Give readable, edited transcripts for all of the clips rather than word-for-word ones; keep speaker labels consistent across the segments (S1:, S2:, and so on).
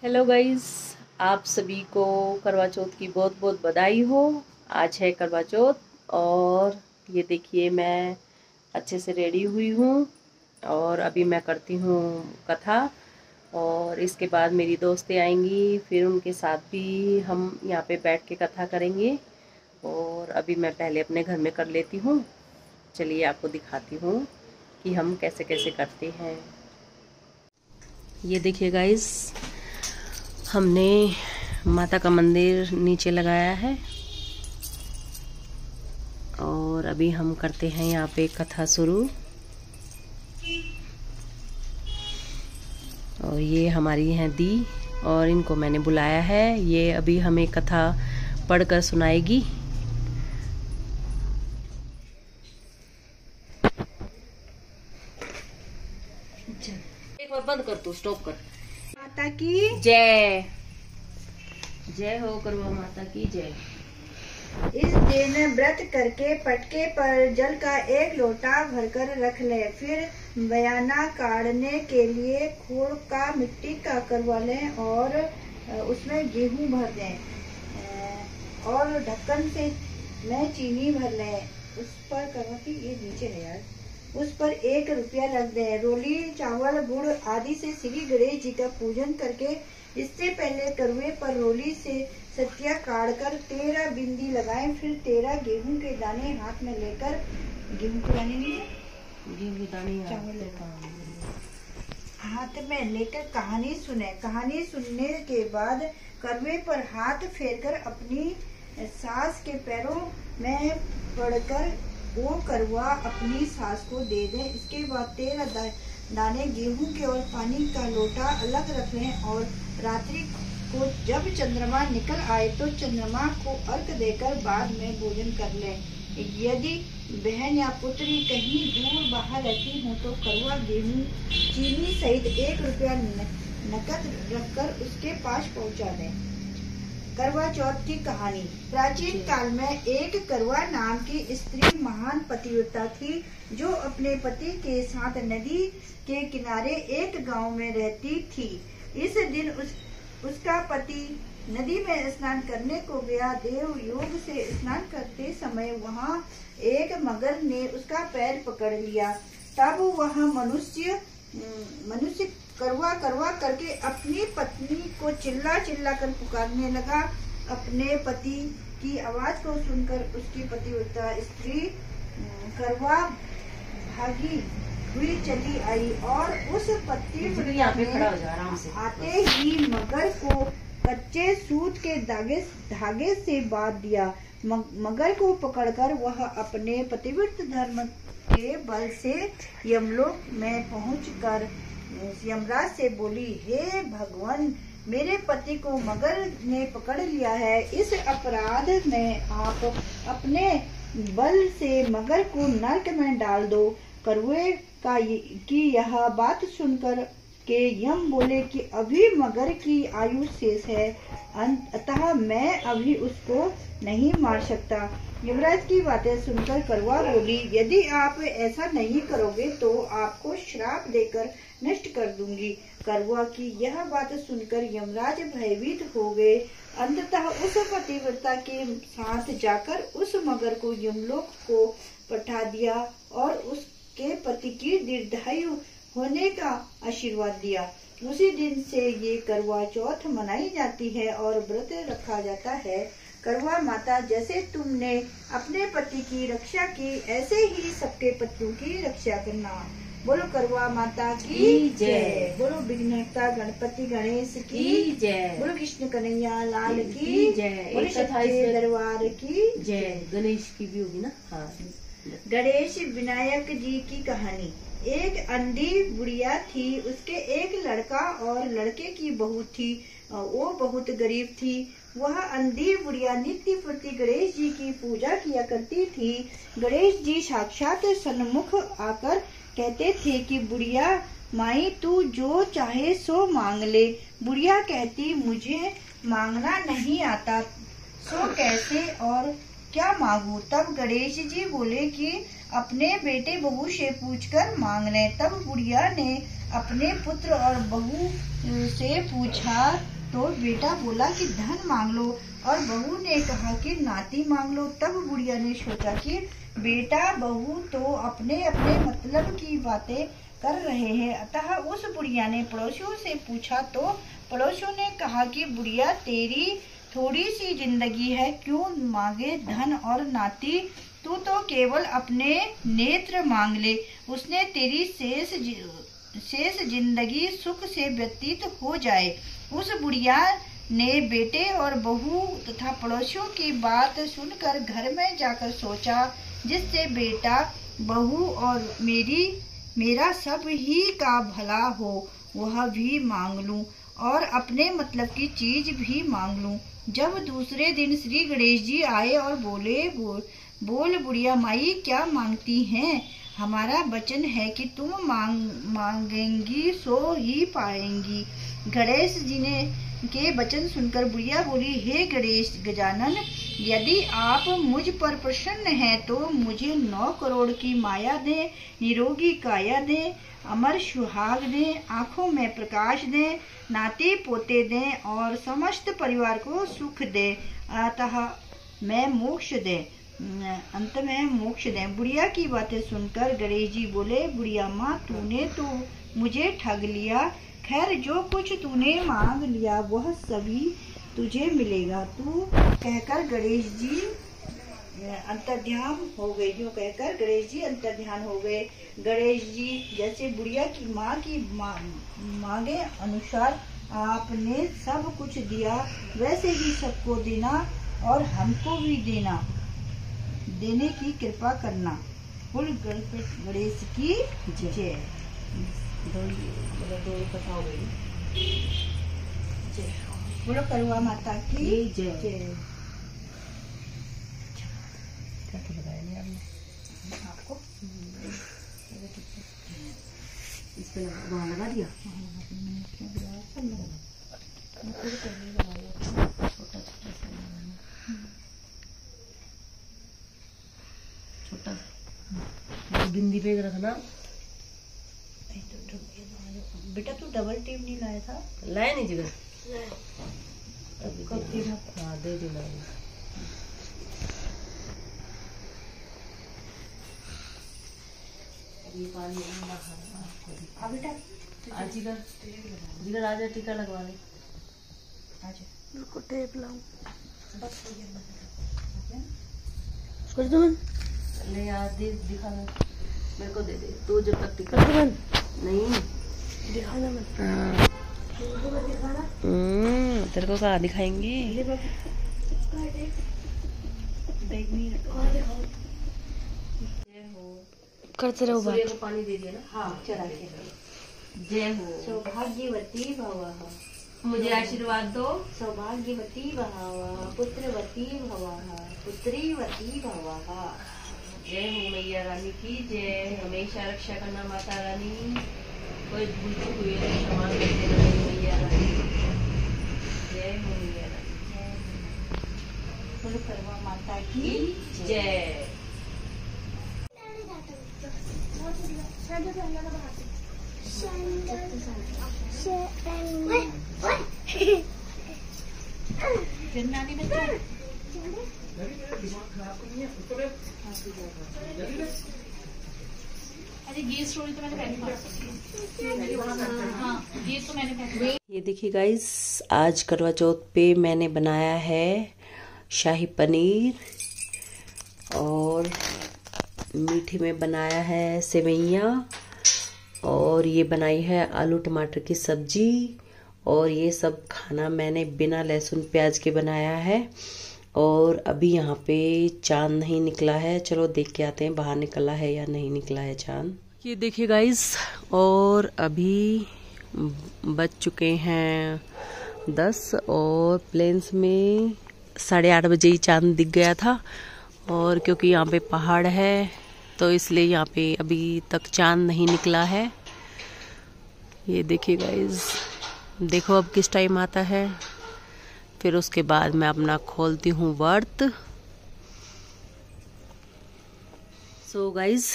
S1: Hello guys, आप सभी को करवा चौथ की बहुत बहुत बधाई हो। आज है करवा चौथ और ये देखिए मैं अच्छे से रेडी हुई हूँ और अभी मैं करती हूँ कथा। और इसके बाद मेरी दोस्तें आएंगी, फिर उनके साथ भी हम यहाँ पे बैठ के कथा करेंगे। और अभी मैं पहले अपने घर में कर लेती हूँ। चलिए आपको दिखाती हूँ कि हम कैसे कैसे करते हैं। ये देखिए गाइस, हमने माता का मंदिर नीचे लगाया है और अभी हम करते हैं यहाँ पे कथा शुरू। और ये हमारी हैं दी और इनको मैंने बुलाया है। ये अभी हमें कथा पढ़कर सुनाएगी। एक बार बंद कर, तू स्टॉप कर।
S2: माता की
S1: जय। जय हो करवा माता की जय।
S2: इस दिन व्रत करके पटके पर जल का एक लोटा भरकर रख ले। फिर बयाना काढ़ने के लिए खोड़ का मिट्टी का करवा लें और उसमें गेहूं भर दें और ढक्कन से में चीनी भर लें। उस पर करवा की ये नीचे है यार, उस पर 1 रुपया रख दें। रोली चावल गुड़ आदि से श्री गणेश जी का पूजन करके इससे पहले करवे पर रोली से सतिया काट कर 13 बिंदी लगाएं। फिर 13 गेहूं के दाने हाथ में लेकर, गेहूं के दाने नहीं है,
S1: गेहूं के दाने
S2: हाथ में लेकर कहानी सुने। कहानी सुनने के बाद करवे पर हाथ फेरकर अपनी सास के पैरों में पड़कर वो करवा अपनी सास को दे दें। इसके बाद 13 दाने गेहूं के और पानी का लोटा अलग रख लें और रात्रि को जब चंद्रमा निकल आए तो चंद्रमा को अर्घ देकर बाद में भोजन कर लें। यदि बहन या पुत्री कहीं दूर बाहर रहती हो तो करवा गेहूं चीनी सहित 1 रुपया नकद रखकर उसके पास पहुंचा दें। करवा चौथ की कहानी। प्राचीन काल में एक करवा नाम की स्त्री महान पतिव्रता थी जो अपने पति के साथ नदी के किनारे एक गांव में रहती थी। इस दिन उसका पति नदी में स्नान करने को गया। देव योग से स्नान करते समय वहां एक मगर ने उसका पैर पकड़ लिया। तब वह मनुष्य करवा करवा करके अपनी पत्नी को चिल्ला चिल्ला कर पुकारने लगा। अपने पति की आवाज को सुनकर उसकी पतिव्रता स्त्री करवा भागी हुई चली आई और उस पतिव्रता ने आते ही मगर को कच्चे सूत के धागे से बांध दिया। मगर को पकड़कर वह अपने पतिव्रत धर्म के बल से यमलोक में पहुंचकर यमराज से बोली, हे भगवान, मेरे पति को मगर ने पकड़ लिया है। इस अपराध में आप अपने बल से मगर को नरक में डाल दो। करवे की यह बात सुनकर के यम बोले कि अभी मगर की आयु शेष है, अतः मैं अभी उसको नहीं मार सकता। युवराज की बातें सुनकर करवा बोली, यदि आप ऐसा नहीं करोगे तो आपको श्राप देकर नष्ट कर दूंगी। करवा की यह बात सुनकर यमराज भयभीत हो गए। अंततः उस पतिव्रता के साथ जाकर उस मगर को यमलोक को पठा दिया और उसके पति की दीर्घायु होने का आशीर्वाद दिया। उसी दिन से ये करवा चौथ मनाई जाती है और व्रत रखा जाता है। करवा माता, जैसे तुमने अपने पति की रक्षा की ऐसे ही सबके पतियों की रक्षा करना। बोलो करवा माता की जय। बोलो विघ्नहर्ता गणपति गणेश की जय। बोलो कृष्ण कन्हैया लाल की जय। बोलो सच्चे दरबार की जय।
S1: गणेश की भी होगी ना। हाँ।
S2: गणेश विनायक जी की कहानी। एक अंधी बुढ़िया थी, उसके एक लड़का और लड़के की बहू थी। वो बहुत गरीब थी। वह अंधी बुढ़िया नित्य प्रति गणेश जी की पूजा किया करती थी। गणेश जी साक्षात सन्मुख आकर कहते थे कि बुढ़िया माई, तू जो चाहे सो मांग ले। बुढ़िया कहती, मुझे मांगना नहीं आता, सो कैसे और क्या मांगू। तब गणेश जी बोले कि अपने बेटे बहू से पूछकर मांग ले। तब बुढ़िया ने अपने पुत्र और बहू से पूछा तो बेटा बोला कि धन मांग लो और बहू ने कहा कि नाती मांग लो। तब बुढ़िया ने सोचा कि बेटा बहू तो अपने अपने मतलब की बातें कर रहे हैं, अतः उस बुढ़िया ने पड़ोसियों से पूछा तो पड़ोसियों ने कहा कि बुढ़िया तेरी थोड़ी सी जिंदगी है, क्यों मांगे धन और नाती, तू तो केवल अपने नेत्र मांग ले, उसने तेरी शेष जिंदगी सुख से व्यतीत हो जाए। उस बुढ़िया ने बेटे और बहू तथा पड़ोसियों की बात सुनकर घर में जाकर सोचा, जिससे बेटा बहू और मेरा सब ही का भला हो वह भी मांग लूं और अपने मतलब की चीज भी मांग लूं। जब दूसरे दिन श्री गणेश जी आए और बोले, बोल बुढ़िया माई क्या मांगती हैं? हमारा वचन है कि तुम मांगेंगी सो ही पाएंगी। गणेश जी ने के वचन सुनकर बुढ़िया बोली, हे गणेश गजानन, यदि आप मुझ पर प्रसन्न हैं तो मुझे 9 करोड़ की माया दें, निरोगी काया दें, अमर सुहाग दें, आंखों में प्रकाश दें, नाते पोते दें और समस्त परिवार को सुख दें, अतः मैं मोक्ष दें, अंत में मोक्ष दें। बुढ़िया की बातें सुनकर गणेश जी बोले, बुढ़िया माँ तूने तो मुझे ठग लिया, खैर जो कुछ तूने मांग लिया वह सभी तुझे मिलेगा। तू कहकर गणेश जी अंतर्ध्यान हो गए। जो कहकर गणेश जी अंतर्ध्यान हो गए। गणेश जी जैसे बुढ़िया की माँ की मांगे अनुसार आपने सब कुछ दिया, वैसे ही सबको देना और हमको भी देने की कृपा करना। बोल गणेश की जय। बोलो करुआ माता की जय। आपको
S1: इस पे वहाँ लगा दिया। छोटा बिंदी पे रखना।
S2: बेटा तू डबल टेप नहीं लाया था?
S1: लाया नहीं जिगर।
S2: कब देना?
S1: हाँ दे देना।
S2: बेटा
S1: आज जिगर आजा टीका लगवा ले।
S2: बिल्कुल टेप लाऊं बस हो गया।
S1: ले यार दे दिखा मेरे को दे दे तू जब तक टीका नहीं
S2: दिखाना मत।
S1: तेरे को कहाँ दिखाएंगे?
S2: करते रहो
S1: सूर्य को पानी दे दिया ना।
S2: हाँ चला के।
S1: जय हो।
S2: सौभाग्यवती भवः,
S1: मुझे आशीर्वाद दो।
S2: सौभाग्यवती भवः, पुत्रवती भवः, पुत्रीवती भवः।
S1: जय हो मैया रानी की जय। हमेशा रक्षा करना माता रानी, कोई भूल चूक हुई है तो क्षमा कर देना मैया रानी। जय हो मैया रानी।
S2: बोलो करवा माता की
S1: जय।
S2: फिर नानी ने
S3: अरे ये स्टोरी तो मैंने पहले हाँ ये तो मैंने पहले।
S1: ये देखिए गाइस, आज करवा चौथ पे मैंने बनाया है शाही पनीर और मीठे में बनाया है सेवइयाँ और ये बनाई है आलू टमाटर की सब्जी और ये सब खाना मैंने बिना लहसुन प्याज के बनाया है। और अभी यहाँ पे चांद नहीं निकला है, चलो देख के आते हैं बाहर निकला है या नहीं निकला है चांद। ये देखिए गाइस, और अभी बज चुके हैं 10 और प्लेन्स में 8:30 बजे ही चांद दिख गया था। और क्योंकि यहाँ पे पहाड़ है तो इसलिए यहाँ पे अभी तक चांद नहीं निकला है। ये देखिए गाइस, देखो अब किस टाइम आता है। फिर उसके बाद मैं अपना खोलती हूँ व्रत सो गाइस,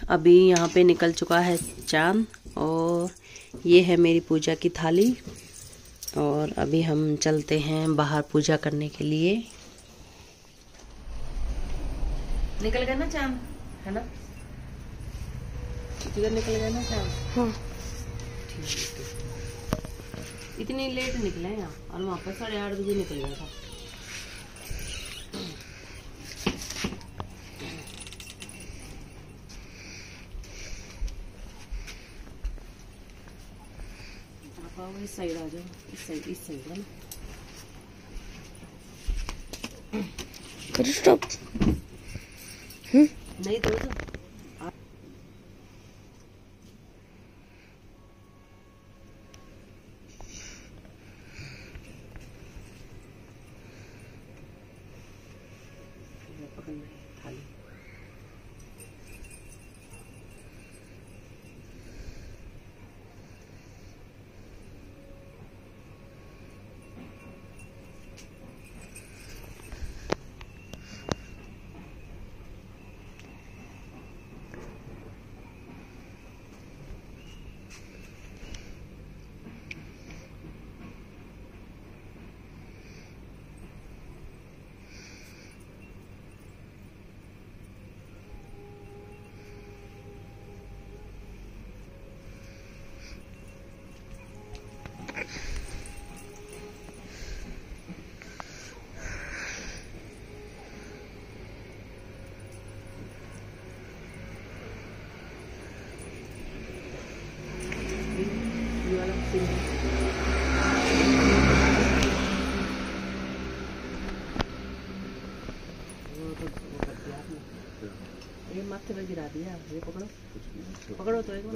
S1: अभी यहाँ पे निकल चुका है चांद और ये है मेरी पूजा की थाली। और अभी हम चलते हैं बाहर पूजा करने के लिए। निकल गया ना चांद, है ना? निकल गया ना चांद? हाँ। ठीक है। इतनी लेट निकले यहाँ और वहाँ पर 8:30 बजे निकल गया था। इस साइड आ जाओ, इस साइड है ना।
S4: करो स्टॉप।
S1: नहीं तो पकड़ना थाली। ये माथे पे गिरा दिया। ये पकड़ो, पकड़ो तो एक बार।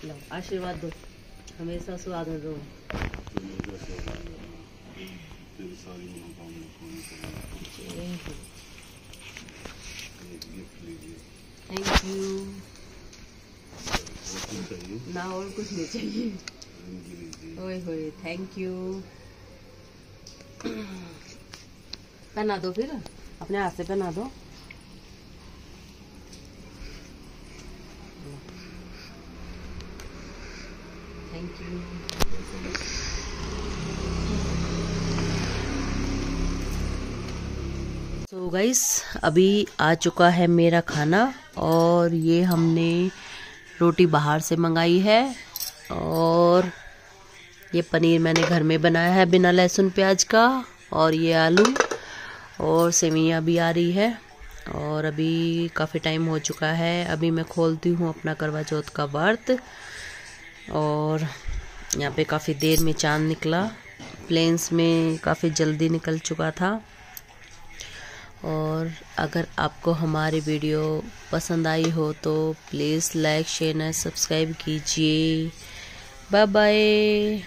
S1: लो, आशीर्वाद दो, हमेशा सुहागन रहो। Thank you. ना और कुछ नहीं चाहिए। ओए होए, थैंक यू। पहना दो, फिर अपने हाथ से पहना दो। Thank you. सो गाइस, अभी आ चुका है मेरा खाना और ये हमने रोटी बाहर से मंगाई है और ये पनीर मैंने घर में बनाया है बिना लहसुन प्याज का, और ये आलू और सेवइयाँ भी आ रही है। और अभी काफ़ी टाइम हो चुका है। अभी मैं खोलती हूँ अपना करवा चौथ का व्रत। और यहाँ पे काफ़ी देर में चांद निकला। प्लेन्स में काफ़ी जल्दी निकल चुका था। और अगर आपको हमारी वीडियो पसंद आई हो तो please like share and subscribe कीजिए। Bye bye.